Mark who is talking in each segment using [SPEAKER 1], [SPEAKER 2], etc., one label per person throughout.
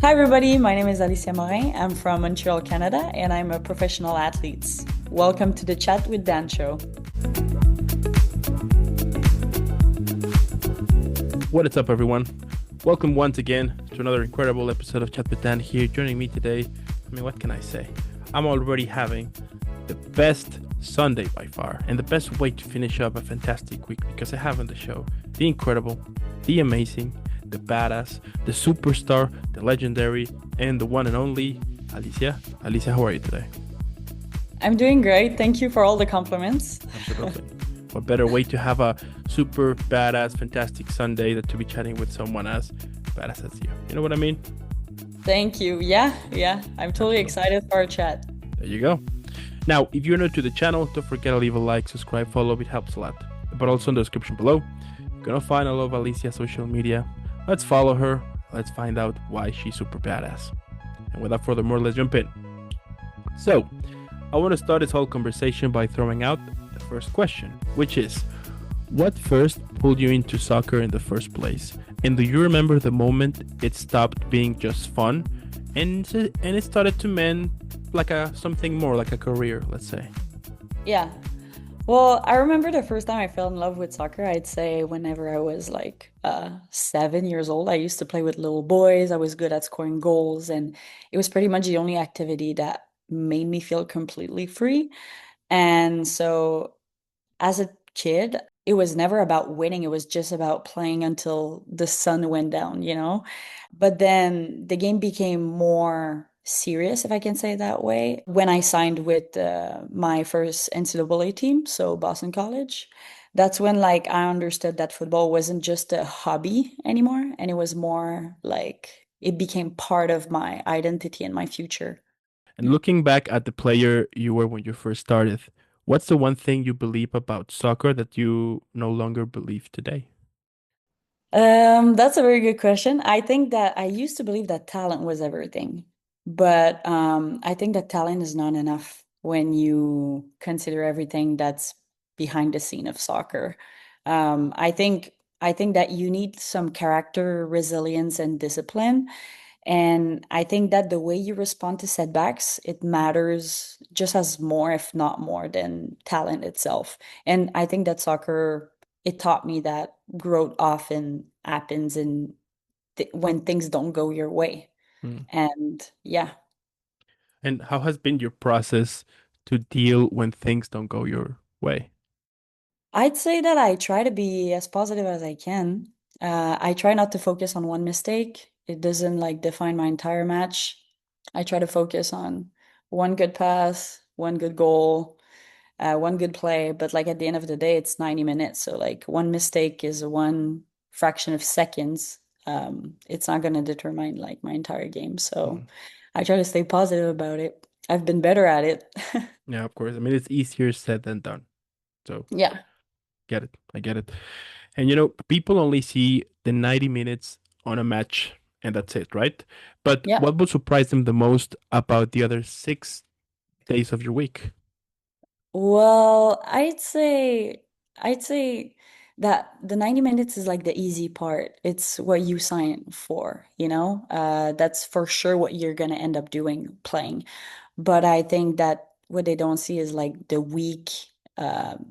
[SPEAKER 1] Hi, everybody. My name is Alycia Morin. I'm from Montreal, Canada, and I'm a professional athlete. Welcome to the Chat with Dan show.
[SPEAKER 2] What is up, everyone? Welcome once again to another incredible episode of Chat with Dan here. Joining me today, what can I say? I'm already having the best Sunday by far, and the best way to finish up a fantastic week because I have on the show the incredible, the amazing, the badass, the superstar, the legendary, and the one and only Alycia. Alycia, how are you today?
[SPEAKER 1] I'm doing great. Thank you for all the compliments.
[SPEAKER 2] Absolutely. What better way to have a super badass, fantastic Sunday than to be chatting with someone as badass as you? You know what I mean?
[SPEAKER 1] Thank you. Yeah. I'm totally
[SPEAKER 2] Absolutely.
[SPEAKER 1] excited for our chat.
[SPEAKER 2] There you go. Now, if you're new to the channel, don't forget to leave a like, subscribe, follow. It helps a lot. But also in the description below, you're gonna find all of Alycia's social media. Let's follow her. Let's find out why she's super badass. And without further ado, let's jump in. So, I want to start this whole conversation by throwing out the first question, which is, what first pulled you into soccer in the first place? And do you remember the moment it stopped being just fun and it started to mean like something more, like a career, let's say?
[SPEAKER 1] Yeah. Well, I remember the first time I fell in love with soccer, I'd say whenever I was like 7 years old. I used to play with little boys. I was good at scoring goals, and it was pretty much the only activity that made me feel completely free. And so as a kid, it was never about winning. It was just about playing until the sun went down. But then the game became more serious, if I can say it that way, when I signed with my first NCAA team, so Boston College. That's when like I understood that football wasn't just a hobby anymore, and it was more like it became part of my identity and my future.
[SPEAKER 2] And looking back at the player you were when you first started, what's the one thing you believe about soccer that you no longer believe today?
[SPEAKER 1] That's a very good question. I think that I used to believe that talent was everything, but I think that talent is not enough when you consider everything that's behind the scene of soccer. I think that you need some character, resilience, and discipline. And I think that the way you respond to setbacks, it matters just as more, if not more, than talent itself. And I think that soccer, it taught me that growth often happens in th when things don't go your way.
[SPEAKER 2] Hmm.
[SPEAKER 1] And yeah,
[SPEAKER 2] And how has been your process to deal when things don't go your way?
[SPEAKER 1] I'd say that I try to be as positive as I can. I try not to focus on one mistake. It doesn't like define my entire match. I try to focus on one good pass, one good goal, one good play, but like at the end of the day, it's 90 minutes. So like one mistake is one fraction of seconds. It's not going to determine like my entire game.
[SPEAKER 2] Hmm.
[SPEAKER 1] So I try to stay positive about it. I've been better at it.
[SPEAKER 2] Yeah, of course. I mean, it's easier said than done. So
[SPEAKER 1] Yeah.
[SPEAKER 2] get it. I get it. And people only see the 90 minutes on a match and that's it, right? But
[SPEAKER 1] Yeah.
[SPEAKER 2] what would surprise them the most about the other 6 days of your week?
[SPEAKER 1] Well, I'd say that the 90 minutes is like the easy part. It's what you sign for. That's for sure what you're gonna end up doing playing. But I think that what they don't see is like the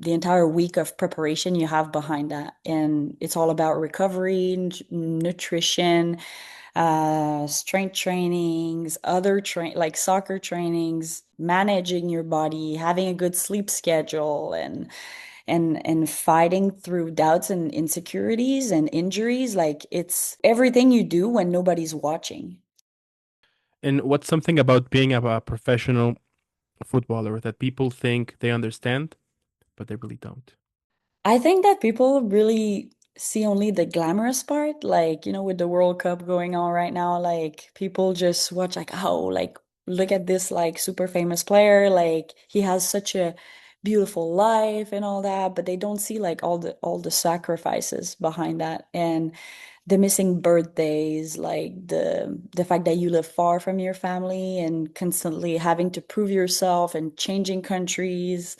[SPEAKER 1] entire week of preparation you have behind that. And it's all about recovery, nutrition, strength trainings, other like soccer trainings, managing your body, having a good sleep schedule, and fighting through doubts and insecurities and injuries. Like it's everything you do when nobody's watching.
[SPEAKER 2] And what's something about being a professional footballer that people think they understand, but they really don't?
[SPEAKER 1] I think that people really see only the glamorous part, like, with the World Cup going on right now, like people just watch like, oh, like look at this like super famous player, like he has such a beautiful life and all that, but they don't see like all the sacrifices behind that and the missing birthdays, like the fact that you live far from your family and constantly having to prove yourself and changing countries,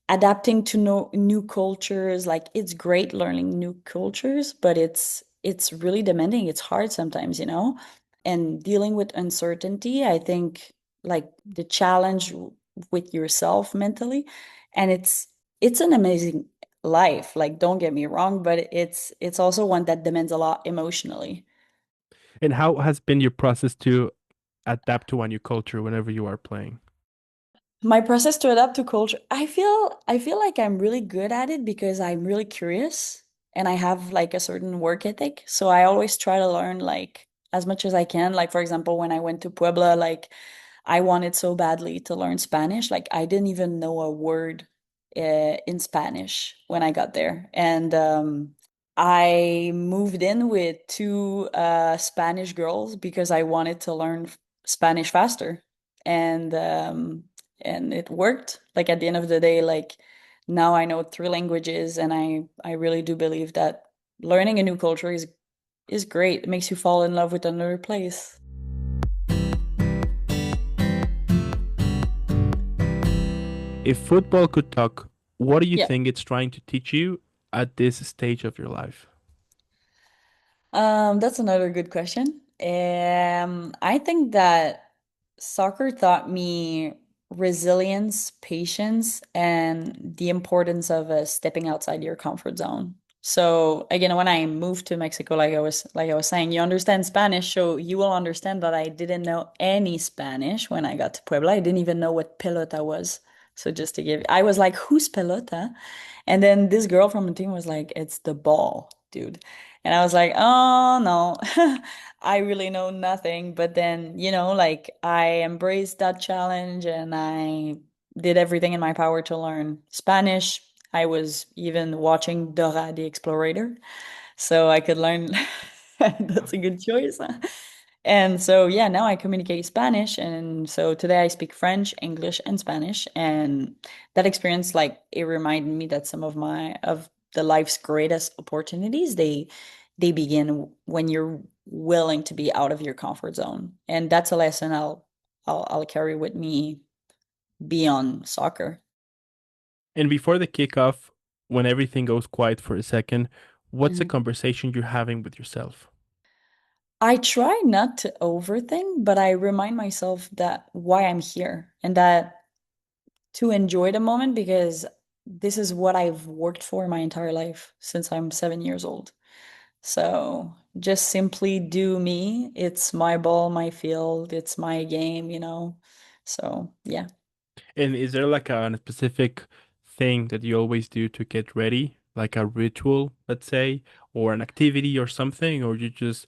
[SPEAKER 1] adapting to new cultures. Like it's great learning new cultures, but it's really demanding. It's hard sometimes. and dealing with uncertainty, I think like the challenge with yourself mentally, and it's an amazing life. Like, don't get me wrong, but it's also one that demands a lot emotionally.
[SPEAKER 2] And how has been your process to adapt to a new culture whenever you are playing?
[SPEAKER 1] My process to adapt to culture, I feel like I'm really good at it because I'm really curious and I have like a certain work ethic. So I always try to learn like as much as I can. Like for example, when I went to Puebla, like I wanted so badly to learn Spanish. Like I didn't even know a word in Spanish when I got there. And I moved in with two Spanish girls because I wanted to learn Spanish faster. And and it worked. Like at the end of the day, like now I know three languages, and I really do believe that learning a new culture is great. It makes you fall in love with another place.
[SPEAKER 2] If football could talk, what do you
[SPEAKER 1] Yeah.
[SPEAKER 2] think it's trying to teach you at this stage of your life?
[SPEAKER 1] That's another good question. I think that soccer taught me resilience, patience, and the importance of stepping outside your comfort zone. So again, when I moved to Mexico, like I was saying, you understand Spanish, so you will understand that I didn't know any Spanish when I got to Puebla. I didn't even know what pelota was. So just to give, I was like, "Who's pelota?" And then this girl from the team was like, "It's the ball, dude." And I was like, oh no, I really know nothing. But then, like I embraced that challenge and I did everything in my power to learn Spanish. I was even watching Dora the Explorator so I could learn. That's a good choice. And so, yeah, now I communicate Spanish. And so today I speak French, English, and Spanish. And that experience, like, it reminded me that some of the life's greatest opportunities, they begin when you're willing to be out of your comfort zone. And that's a lesson I'll carry with me beyond soccer.
[SPEAKER 2] And before the kickoff, when everything goes quiet for a second, what's the
[SPEAKER 1] Mhm.
[SPEAKER 2] conversation you're having with yourself?
[SPEAKER 1] I try not to overthink, but I remind myself that why I'm here and that to enjoy the moment because this is what I've worked for my entire life since I'm 7 years old. So just simply do me. It's my ball, my field, it's my game. So yeah.
[SPEAKER 2] And is there like a specific thing that you always do to get ready, like a ritual, let's say, or an activity or something, or you just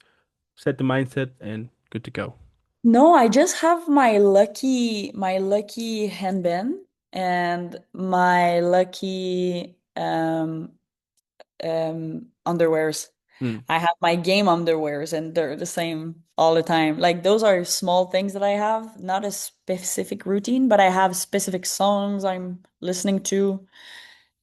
[SPEAKER 2] set the mindset and good to go?
[SPEAKER 1] No, I just have my lucky handband and my lucky underwears.
[SPEAKER 2] Hmm.
[SPEAKER 1] I have my game underwears and they're the same all the time. Like those are small things that I have, not a specific routine, but I have specific songs I'm listening to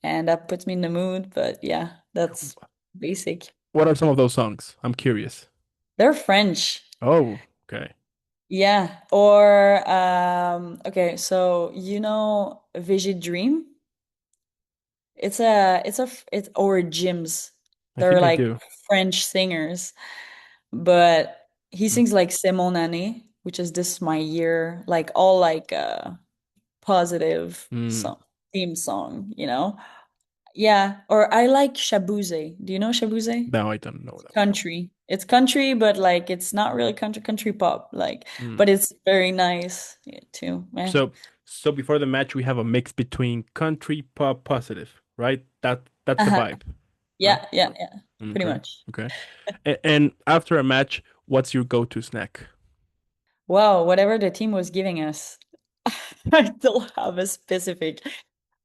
[SPEAKER 1] and that puts me in the mood. But yeah, that's basic.
[SPEAKER 2] What are some of those songs? I'm curious.
[SPEAKER 1] They're French.
[SPEAKER 2] Oh, okay.
[SPEAKER 1] Yeah. Or okay, so Vivid Dream? It's or Gyms.
[SPEAKER 2] I
[SPEAKER 1] They're
[SPEAKER 2] think I
[SPEAKER 1] like
[SPEAKER 2] do.
[SPEAKER 1] French singers. But he
[SPEAKER 2] Hmm.
[SPEAKER 1] sings like C'est mon année, which is this my year, like all like positive
[SPEAKER 2] Hmm.
[SPEAKER 1] song theme song. Yeah, or I like Shabuze. Do you know Shabuze?
[SPEAKER 2] No, I don't know
[SPEAKER 1] It's
[SPEAKER 2] that one.
[SPEAKER 1] country. It's country, but like it's not really country pop, like,
[SPEAKER 2] Hmm.
[SPEAKER 1] but it's very nice too. Yeah.
[SPEAKER 2] So before the match, we have a mix between country, pop, positive, right? That's the
[SPEAKER 1] Uh-huh.
[SPEAKER 2] vibe, right?
[SPEAKER 1] Yeah, yeah, yeah. Pretty
[SPEAKER 2] Okay,
[SPEAKER 1] much.
[SPEAKER 2] okay. And after a match, what's your go-to snack?
[SPEAKER 1] Well, whatever the team was giving us, I don't have a specific,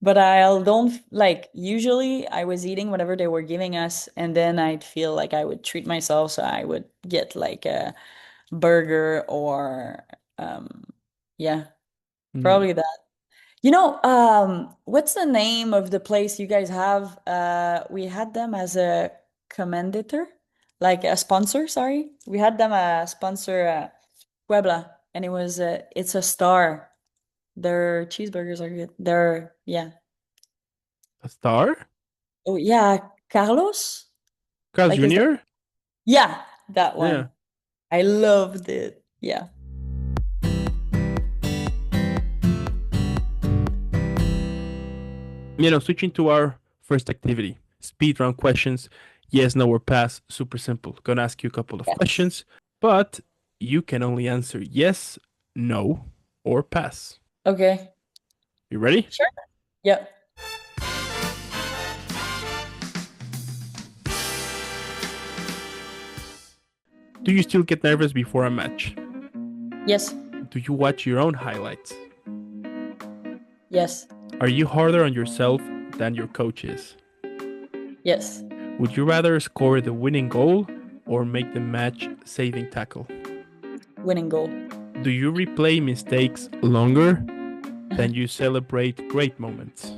[SPEAKER 1] but I don't like usually I was eating whatever they were giving us, and then I'd feel like I would treat myself, so I would get like a burger or um yeah,
[SPEAKER 2] Hmm.
[SPEAKER 1] probably that. What's the name of the place you guys have? We had them as a commendator, like a sponsor, sorry. We had them a sponsor Puebla, and it's a star. Their cheeseburgers are good. Yeah.
[SPEAKER 2] A star?
[SPEAKER 1] Oh, yeah, Carlos?
[SPEAKER 2] Carl
[SPEAKER 1] Like, is that?
[SPEAKER 2] Jr.?
[SPEAKER 1] Yeah, that
[SPEAKER 2] Yeah.
[SPEAKER 1] one. I loved it. Yeah.
[SPEAKER 2] Switching to our first activity, speed round questions. Yes, no, or pass. Super simple. Gonna ask you a couple of
[SPEAKER 1] Yes.
[SPEAKER 2] questions, but you can only answer yes, no, or pass.
[SPEAKER 1] Okay.
[SPEAKER 2] You ready?
[SPEAKER 1] Sure. Yeah.
[SPEAKER 2] Do you still get nervous before a match?
[SPEAKER 1] Yes.
[SPEAKER 2] Do you watch your own highlights?
[SPEAKER 1] Yes.
[SPEAKER 2] Are you harder on yourself than your coach is?
[SPEAKER 1] Yes.
[SPEAKER 2] Would you rather score the winning goal or make the match saving tackle?
[SPEAKER 1] Winning goal.
[SPEAKER 2] Do you replay mistakes longer
[SPEAKER 1] Uh-huh.
[SPEAKER 2] than you celebrate great moments?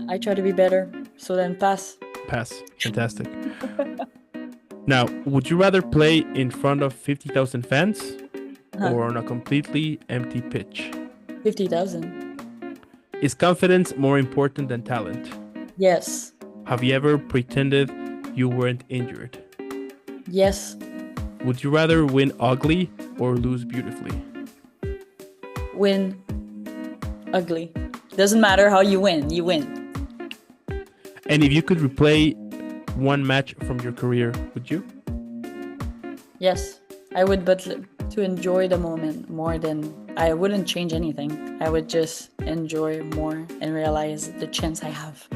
[SPEAKER 1] I try to be better. So then pass.
[SPEAKER 2] Pass. Fantastic. Now, would you rather play in front of 50,000 fans
[SPEAKER 1] Huh.
[SPEAKER 2] or on a completely empty pitch?
[SPEAKER 1] 50,000.
[SPEAKER 2] Is confidence more important than talent?
[SPEAKER 1] Yes.
[SPEAKER 2] Have you ever pretended you weren't injured?
[SPEAKER 1] Yes.
[SPEAKER 2] Would you rather win ugly or lose beautifully?
[SPEAKER 1] Win ugly. Doesn't matter how you win, you win.
[SPEAKER 2] And if you could replay one match from your career, would you?
[SPEAKER 1] Yes. I would, but to enjoy the moment more than I wouldn't change anything. I would just enjoy more and realize the chance I have.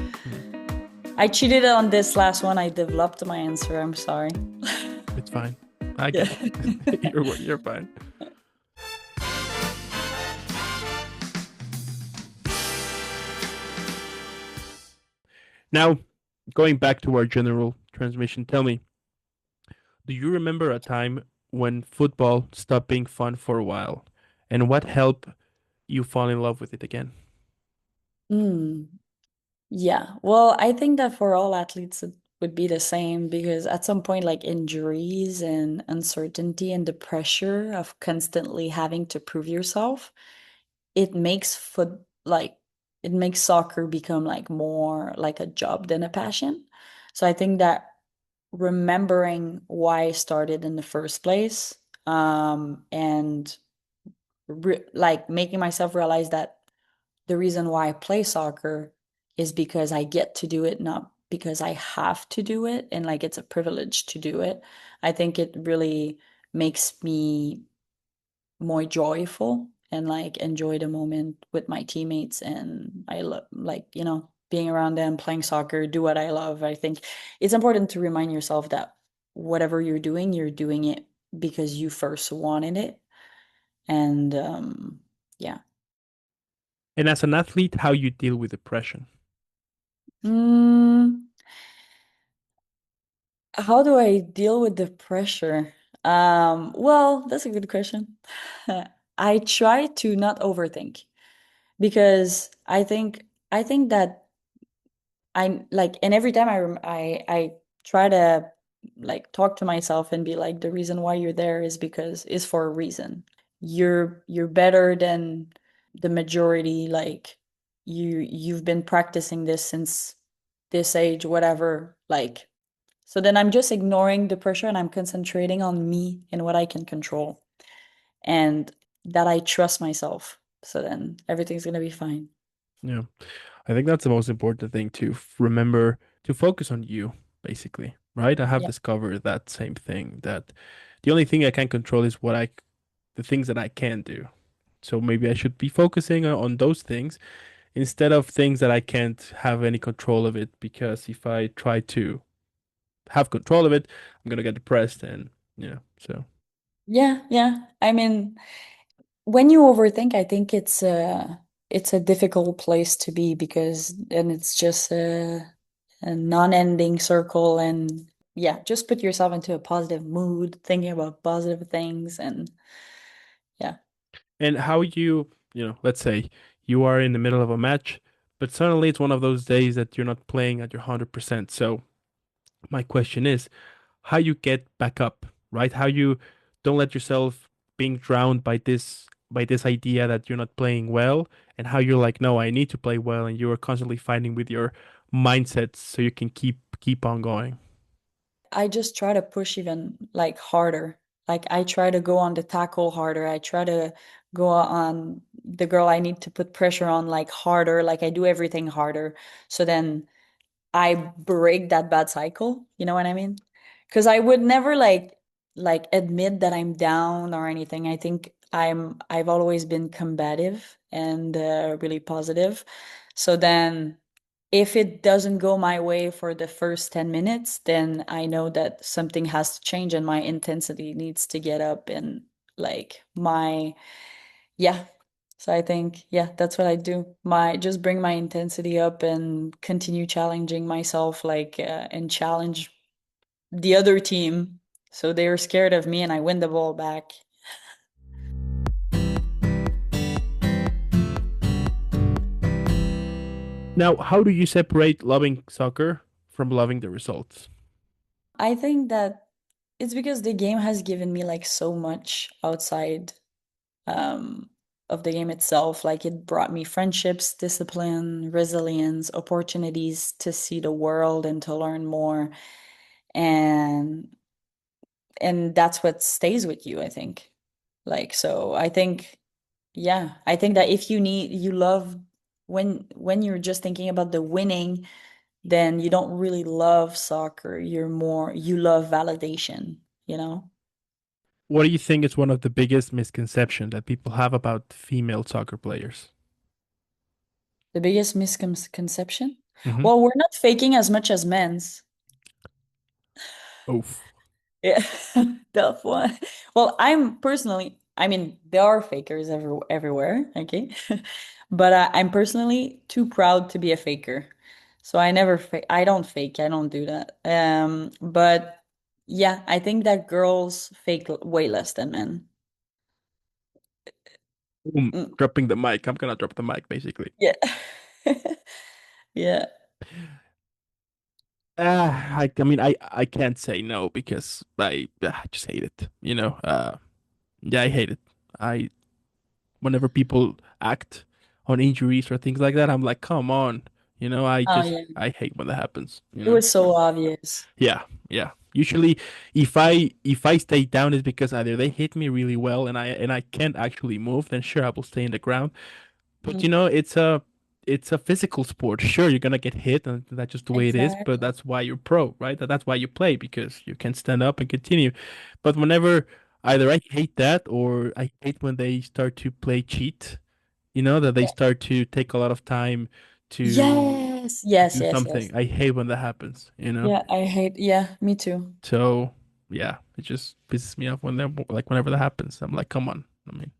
[SPEAKER 1] I cheated on this last one. I developed my answer. I'm sorry.
[SPEAKER 2] It's fine. I
[SPEAKER 1] Yeah.
[SPEAKER 2] get it. You're fine. Now, going back to our general transmission, tell me, do you remember a time when football stopped being fun for a while? And what helped you fall in love with it again?
[SPEAKER 1] Mm, yeah. Well, I think that for all athletes, it would be the same because at some point, like injuries and uncertainty and the pressure of constantly having to prove yourself, it makes it makes soccer become like more like a job than a passion. So I think that remembering why I started in the first place, and like making myself realize that the reason why I play soccer is because I get to do it, not because I have to do it, and like it's a privilege to do it. I think it really makes me more joyful and like enjoy the moment with my teammates, and I love like, being around them, playing soccer, do what I love. I think it's important to remind yourself that whatever you're doing it because you first wanted it. And yeah.
[SPEAKER 2] And as an athlete, how you deal with depression?
[SPEAKER 1] Mm, how do I deal with the pressure? Well, that's a good question. I try to not overthink because I think that I'm like, and every time I try to like talk to myself and be like, the reason why you're there is for a reason. You're better than the majority. Like you've been practicing this since this age, whatever. Like, so then I'm just ignoring the pressure and I'm concentrating on me and what I can control, and that I trust myself. So then everything's gonna be fine.
[SPEAKER 2] Yeah. I think that's the most important thing to remember to focus on you, basically, right? I have
[SPEAKER 1] Yeah.
[SPEAKER 2] discovered that same thing that the only thing I can control is the things that I can do. So maybe I should be focusing on those things instead of things that I can't have any control of it. Because if I try to have control of it, I'm gonna get depressed and so
[SPEAKER 1] Yeah, yeah. I mean, when you overthink, I think it's a difficult place to be because then it's just a non-ending circle, and yeah, just put yourself into a positive mood, thinking about positive things, and yeah.
[SPEAKER 2] and how let's say you are in the middle of a match, but suddenly it's one of those days that you're not playing at your 100%. So my question is how you get back up, right? How you don't let yourself being drowned by this idea that you're not playing well, and how you're like, no, I need to play well, and you are constantly fighting with your mindsets so you can keep on going.
[SPEAKER 1] I just try to push even like harder. Like I try to go on the tackle harder. I try to go on the girl I need to put pressure on like harder. Like I do everything harder. So then I break that bad cycle. You know what I mean? Because I would never like admit that I'm down or anything. I think I've always been combative and really positive. So then if it doesn't go my way for the first 10 minutes, then I know that something has to change and my intensity needs to get up and like my yeah. So I think, yeah, that's what I do. My just bring my intensity up and continue challenging myself, and challenge the other team. So they're scared of me and I win the ball back.
[SPEAKER 2] Now, how do you separate loving soccer from loving the results?
[SPEAKER 1] I think that it's because the game has given me like so much outside um of the game itself. Like it brought me friendships, discipline, resilience, opportunities to see the world and to learn more. And that's what stays with you, I think. Like, so I think, yeah, I think that if you love when you're just thinking about the winning, then you don't really love soccer. You love validation, you know?
[SPEAKER 2] What do you think is one of the biggest misconceptions that people have about female soccer players?
[SPEAKER 1] The biggest misconception?
[SPEAKER 2] Mm-hmm.
[SPEAKER 1] Well, we're not faking as much as men's.
[SPEAKER 2] Oof.
[SPEAKER 1] Yeah, tough one. Well, I mean, there are fakers everywhere, okay? But I'm personally too proud to be a faker. So I don't fake, I don't do that. But yeah, I think that girls fake way less than men.
[SPEAKER 2] Boom.
[SPEAKER 1] Mm,
[SPEAKER 2] Dropping the mic. I'm gonna drop the mic basically.
[SPEAKER 1] yeah. Yeah.
[SPEAKER 2] I mean, I can't say no because I just hate it. Yeah, I hate it. I Whenever people act on injuries or things like that, I'm like, come on.
[SPEAKER 1] Oh yeah.
[SPEAKER 2] I hate when that happens.
[SPEAKER 1] It was so obvious.
[SPEAKER 2] Yeah, yeah. Usually, if I stay down, it's because either they hit me really well and I can't actually move. Then sure, I will stay in the ground. But
[SPEAKER 1] Mm,
[SPEAKER 2] it's a physical sport. Sure, you're gonna get hit, and that's just the way it is. But
[SPEAKER 1] exactly.
[SPEAKER 2] that's why you're pro, right? That's why you play because you can stand up and continue. But whenever either I hate that or I hate when they start to play cheat, that they
[SPEAKER 1] Yeah.
[SPEAKER 2] start to take a lot of time to
[SPEAKER 1] Yes. Yes,
[SPEAKER 2] do
[SPEAKER 1] yes,
[SPEAKER 2] something.
[SPEAKER 1] yes.
[SPEAKER 2] I hate when that happens.
[SPEAKER 1] Yeah, yeah, me too.
[SPEAKER 2] So yeah, it just pisses me off whenever that happens. I'm like, come on. I mean,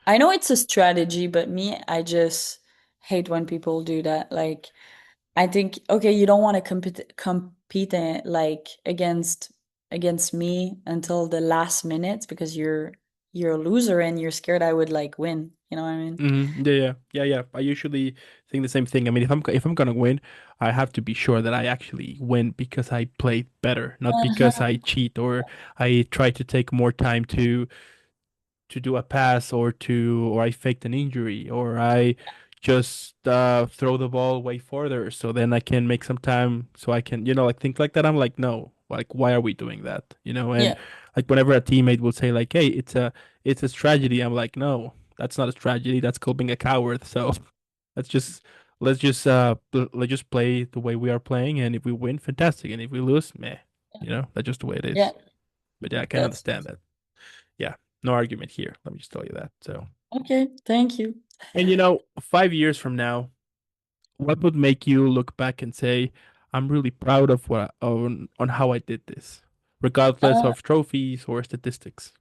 [SPEAKER 1] I know it's a strategy, but me, I just hate when people do that. Like, I think, okay, you don't want to compete against me until the last minute because you're a loser and you're scared I would like win. You know what I mean?
[SPEAKER 2] yeah, yeah, yeah, yeah. I usually think the same thing. I mean, if I'm gonna win, I have to be sure that I actually win because I played better, not because
[SPEAKER 1] Uh-huh.
[SPEAKER 2] I cheat or I try to take more time to do a pass or I faked an injury or I just throw the ball way further so then I can make some time so I can like things like that. I'm like, no, like why are we doing that? And
[SPEAKER 1] Yeah,
[SPEAKER 2] like whenever a teammate will say like, hey, it's a tragedy, I'm like, no, that's not a tragedy, that's called being a coward. So let's just let's just play the way we are playing, and if we win, fantastic, and if we lose, meh, that's just the way it
[SPEAKER 1] yeah,
[SPEAKER 2] is. But yeah, I can
[SPEAKER 1] that's
[SPEAKER 2] understand that. Yeah, no argument here. Let me just tell you that. So,
[SPEAKER 1] okay. Thank you.
[SPEAKER 2] and 5 years from now, what would make you look back and say, "I'm really proud of on how I did this, regardless
[SPEAKER 1] Uh,
[SPEAKER 2] of trophies or statistics."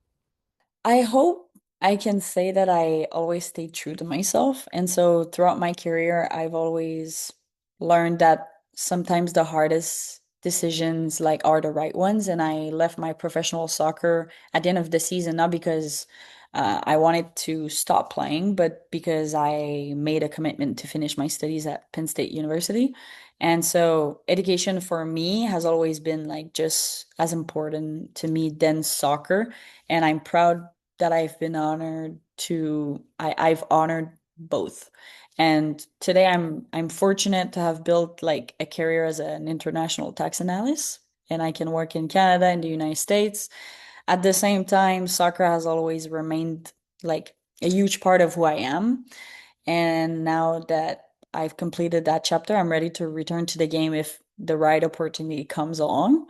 [SPEAKER 1] I hope I can say that I always stayed true to myself. And so throughout my career, I've always learned that sometimes the hardest decisions like are the right ones. And I left my professional soccer at the end of the season, not because I wanted to stop playing, but because I made a commitment to finish my studies at Penn State University. And so education for me has always been like just as important to me than soccer. And I'm proud that I've been honored I've honored both. And today I'm fortunate to have built like a career as an international tax analyst. and I can work in Canada and the United States. At the same time, soccer has always remained like a huge part of who I am. And now that I've completed that chapter, I'm ready to return to the game if the right opportunity comes along.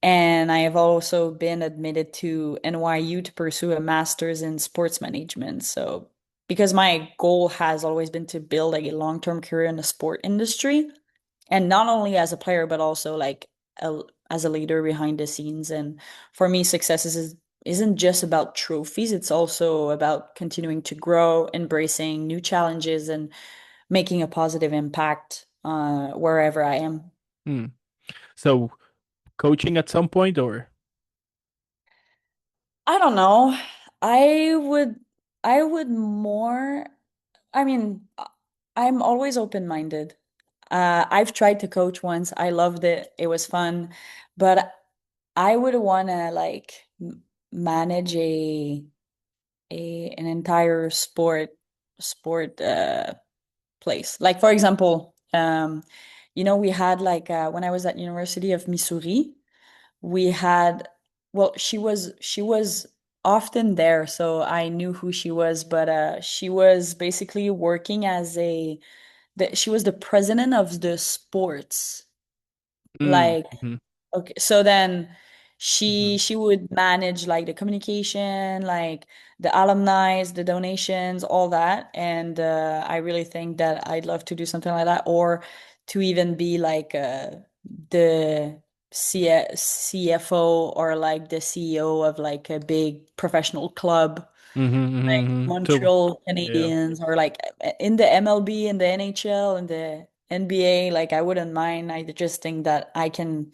[SPEAKER 1] And I have also been admitted to NYU to pursue a master's in sports management. So, because my goal has always been to build like a long-term career in the sport industry, and not only as a player, but also like a, as a leader behind the scenes. And for me, success isn't just about trophies, it's also about continuing to grow, embracing new challenges, and making a positive impact wherever I am.
[SPEAKER 2] Hmm. So coaching at some point, or
[SPEAKER 1] I don't know. I would I would more I mean, I'm always open-minded. I've tried to coach once. I loved it. It was fun, but I would want to like manage a an entire sport place. Like for example, we had like when I was at University of Missouri, we had well she was often there, so I knew who she was, but she was basically working as she was the president of the sports, like
[SPEAKER 2] mm-hmm,
[SPEAKER 1] okay, so then
[SPEAKER 2] mm-hmm,
[SPEAKER 1] she would manage like the communication, like the alumni, the donations, all that. And I really think that I'd love to do something like that, or to even be like the CFO or like the CEO of like a big professional club, like
[SPEAKER 2] So
[SPEAKER 1] Montreal
[SPEAKER 2] yeah.
[SPEAKER 1] Canadiens, or like in the MLB, in the NHL, in the NBA. Like I wouldn't mind. I just think that I can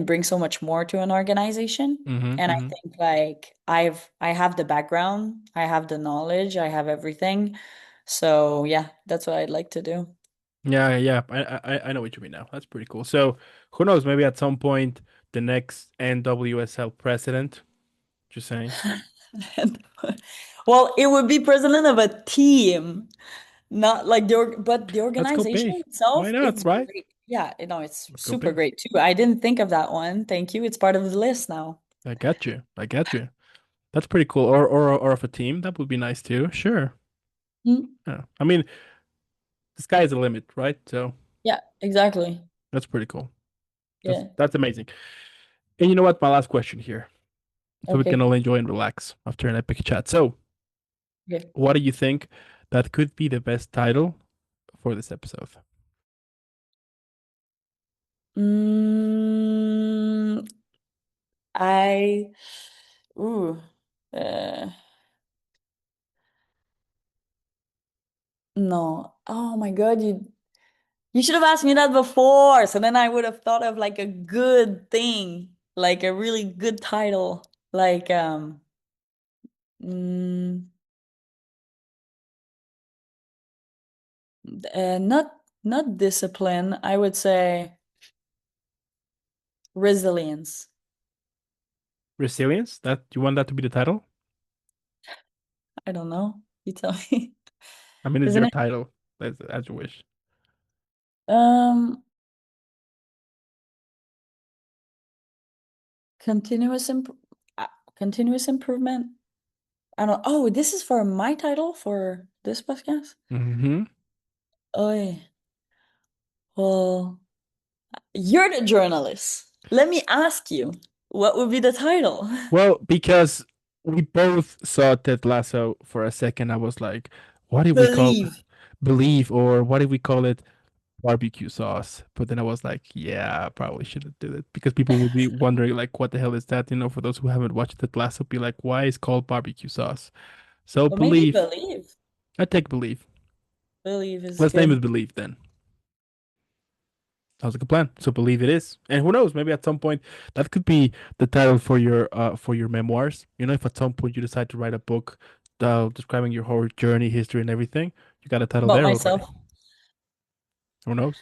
[SPEAKER 1] bring so much more to an organization.
[SPEAKER 2] Mm-hmm,
[SPEAKER 1] And I
[SPEAKER 2] mm-hmm.
[SPEAKER 1] think like I have the background, I have the knowledge, I have everything. So yeah, that's what I'd like to do.
[SPEAKER 2] Yeah, yeah. I know what you mean now. That's pretty cool. So who knows? Maybe at some point the next NWSL president. Just saying.
[SPEAKER 1] And- Well, it would be president of a team, not like but the
[SPEAKER 2] Let's go
[SPEAKER 1] organization
[SPEAKER 2] big.
[SPEAKER 1] itself,
[SPEAKER 2] Why not?
[SPEAKER 1] it's
[SPEAKER 2] Right?
[SPEAKER 1] great. Yeah, it's
[SPEAKER 2] Let's go
[SPEAKER 1] super
[SPEAKER 2] big.
[SPEAKER 1] great too. I didn't think of that one. Thank you. It's part of the list now.
[SPEAKER 2] I got you. I got you. That's pretty cool. Or of a team. That would be nice too. Sure.
[SPEAKER 1] Mm,
[SPEAKER 2] Yeah. I mean, the sky is the limit, right? So
[SPEAKER 1] yeah, exactly.
[SPEAKER 2] that's pretty cool. That's
[SPEAKER 1] Yeah.
[SPEAKER 2] that's amazing. And you know what? My last question here, so we can
[SPEAKER 1] Okay.
[SPEAKER 2] all enjoy and relax after an epic chat. So,
[SPEAKER 1] Okay.
[SPEAKER 2] what do you think that could be the best title for this episode?
[SPEAKER 1] Mm, I ooh uh no. Oh my God, you should have asked me that before. So then I would have thought of like a good thing, like a really good title. Like mm, not discipline. I would say resilience.
[SPEAKER 2] Resilience? That you want that to be the title?
[SPEAKER 1] I don't know. You tell me.
[SPEAKER 2] I mean, it's
[SPEAKER 1] Isn't
[SPEAKER 2] your
[SPEAKER 1] it?
[SPEAKER 2] title, as you wish.
[SPEAKER 1] Um, continuous imp uh, continuous improvement. I don't. Oh, this is for my title for this podcast.
[SPEAKER 2] Hmm.
[SPEAKER 1] Oh, well, you're the journalist. Let me ask you, what would be the title?
[SPEAKER 2] Well, because we both saw Ted Lasso for a second, I was like, what did we call
[SPEAKER 1] Believe.
[SPEAKER 2] believe, or what did we call it? Barbecue sauce. But then I was like, yeah, I probably shouldn't do it because people will be wondering like, what the hell is that? For those who haven't watched Ted Lasso, be like, why is it called barbecue sauce? So
[SPEAKER 1] Or maybe
[SPEAKER 2] believe.
[SPEAKER 1] believe.
[SPEAKER 2] I take believe.
[SPEAKER 1] Believe is
[SPEAKER 2] Let's name it
[SPEAKER 1] good.
[SPEAKER 2] believe then. Sounds like a plan. So believe it is. And who knows, maybe at some point that could be the title for your memoirs. If at some point you decide to write a book describing your whole journey, history and everything, you got a title
[SPEAKER 1] About
[SPEAKER 2] there already.
[SPEAKER 1] myself.
[SPEAKER 2] Who knows?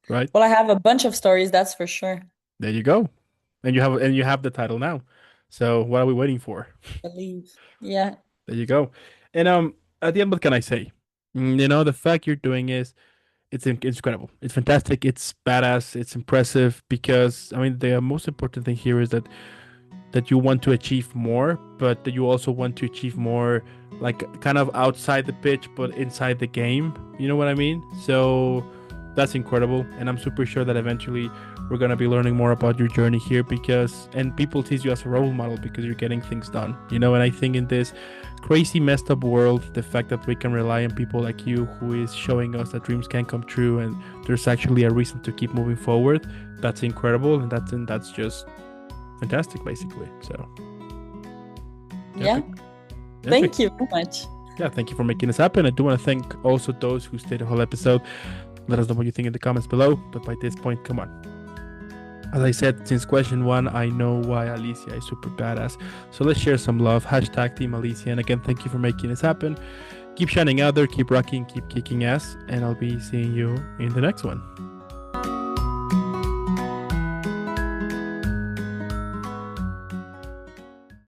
[SPEAKER 2] Right?
[SPEAKER 1] Well, I have a bunch of stories, that's for sure.
[SPEAKER 2] There you go. And you have the title now. So what are we waiting for?
[SPEAKER 1] Believe. Yeah.
[SPEAKER 2] There you go. And at the end, what can I say? The fact you're doing is it's incredible. It's fantastic. It's badass. It's impressive because I mean the most important thing here is that you want to achieve more, but that you also want to achieve more like kind of outside the pitch, but inside the game. You know what I mean? So that's incredible. And I'm super sure that eventually we're going to be learning more about your journey here and people tease you as a role model because you're getting things done, and I think in this crazy messed up world, the fact that we can rely on people like you who is showing us that dreams can come true and there's actually a reason to keep moving forward, that's incredible. And that's just fantastic, basically. So
[SPEAKER 1] Yeah. Thank you very much.
[SPEAKER 2] Yeah, thank you for making this happen. I do want to thank also those who stayed the whole episode. Let us know what you think in the comments below. But by this point, come on. As I said, since question 1, I know why Alycia is super badass. So let's share some love. Hashtag Team Alycia. And again, thank you for making this happen. Keep shining out there, keep rocking, keep kicking ass. And I'll be seeing you in the next one.